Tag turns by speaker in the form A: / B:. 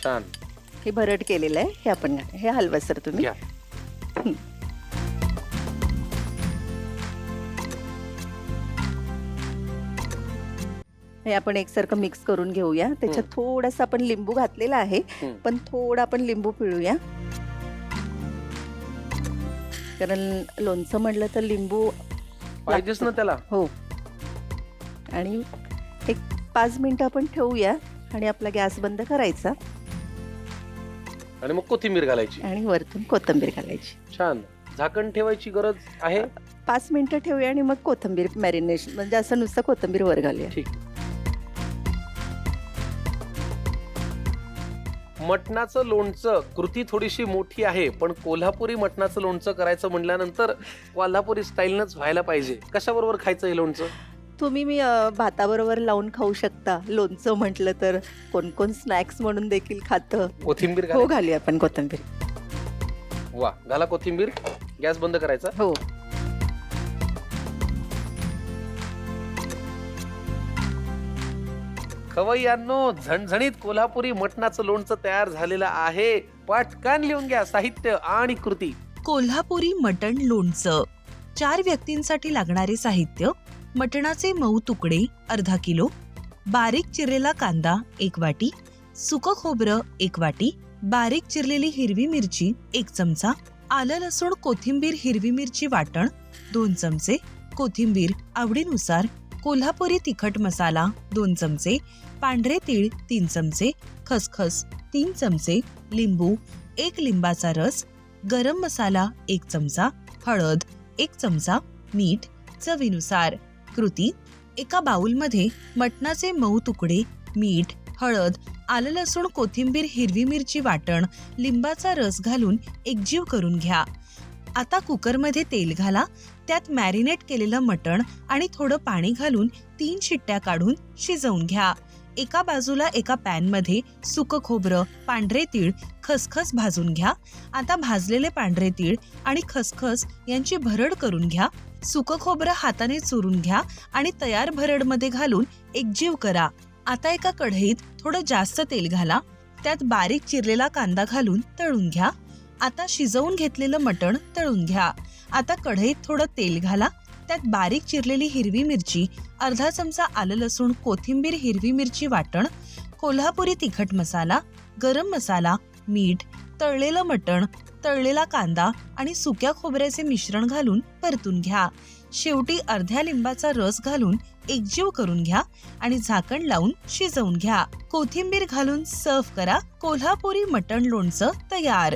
A: छान.
B: हे भरड केलेलं आहे, हे आपण हे हलवा सर तुम्ही.
A: घ्या.
B: हे आपण एकसारखं मिक्स करून घेऊया. त्याच्यात थोडासा आपण लिंबू घातलेला आहे, पण थोडा आपण लिंबू पिळूया, कारण लोणचं म्हटलं तर लिंबू
A: पाहिजेच ना त्याला.
B: हो. आणि एक 5 मिनिटं आपण ठेवूया आणि आपला गॅस बंद करायचा
A: आणि मग कोथिंबीर घालायची
B: आणि वरतून कोथिंबीर घालायची.
A: छान. झाकण ठेवायची गरज आहे.
B: 5 मिनिटं ठेवूया आणि मग कोथिंबीर मॅरिनेशन, म्हणजे असं नुसतं कोथिंबीर वर घालूया.
A: ठीक. मटणाचं लोणचं कृती थोडीशी मोठी आहे, पण कोल्हापुरी मटणाचं लोणचं करायचं म्हटल्यानंतर कोल्हापुरी स्टाईलनंच व्हायला पाहिजे. कशाबरोबर खायचं हे लोणचं?
B: तुम्ही भाताबरोबर लावून खाऊ शकता. लोणचं म्हटलं तर कोण कोण स्नॅक्स म्हणून देखील खातं.
A: कोथिंबीर
B: हो, घालूया आपण कोथिंबीर.
A: वा, घाला कोथिंबीर. गॅस बंद करायचा.
B: हो.
A: खवय्यांनो, झणझणीत कोल्हापुरी मटणाचं लोणचं तयार झालेलं आहे. पटकन लिहून घ्या साहित्य आणि कृती.
C: कोल्हापुरी मटण लोणचं. 4 व्यक्तींसाठी लागणारे साहित्य: मटणाचे मऊ तुकडे अर्धा किलो, बारीक चिरलेला कांदा 1 वाटी, सुकं खोबरं 1 वाटी, बारीक चिरलेली हिरवी मिरची 1 चमचा, आलं लसूण कोथिंबीर हिरवी मिरची वाटण 2 चमचे, कोथिंबीर आवडीनुसार, कोल्हापुरी तिखट मसाला 2 चमचे, पांढरे तीळ 3 चमचे, खसखस 3 चमचे, लिंबू 1 लिंबाचा रस, गरम मसाला 1 चमचा, हळद 1 चमचा, मीठ चवीनुसार. कृती: एका बाउलमध्ये मटणाचे मऊ तुकडे, मीठ, हळद, आलं लसूण कोथिंबीर हिरवी मिरची वाटण, लिंबाचा रस घालून एकजीव करून घ्या. आता कुकरमध्ये तेल घाला. त्यात मॅरिनेट केलेलं मटण आणि थोडं पाणी घालून 3 शिट्ट्या काढून शिजवून घ्या. एका बाजूला एका पॅनमध्ये सुकं खोबरं, पांढरे तीळ, खसखस भाजून घ्या. आता भाजलेले पांढरे तीळ आणि खसखस यांची भरड करून घ्या. सुकं खोबरं हाताने चुरून घ्या आणि तयार भरडमध्ये घालून एकजीव करा. आता एका कढईत थोडं जास्त तेल घाला. त्यात बारीक चिरलेला कांदा घालून तळून घ्या. आता शिजवून घेतलेलं मटण तळून घ्या. आता कढईत थोडं तेल घाला. त्यात बारीक चिरलेली हिरवी मिरची, अर्धा चमचा आलं लसूण कोथिंबीर हिरवी मिरची वाटण, कोल्हापुरी तिखट मसाला, गरम मसाला, मीठ, तळलेलं मटण, तळलेला कांदा आणि सुक्या खोबऱ्याचे मिश्रण घालून परतून घ्या. शेवटी अर्ध्या लिंबाचा रस घालून एकजीव करून घ्या आणि झाकण लावून शिजवून घ्या. कोथिंबीर घालून सर्व्ह करा. कोल्हापुरी मटण लोणचं तयार.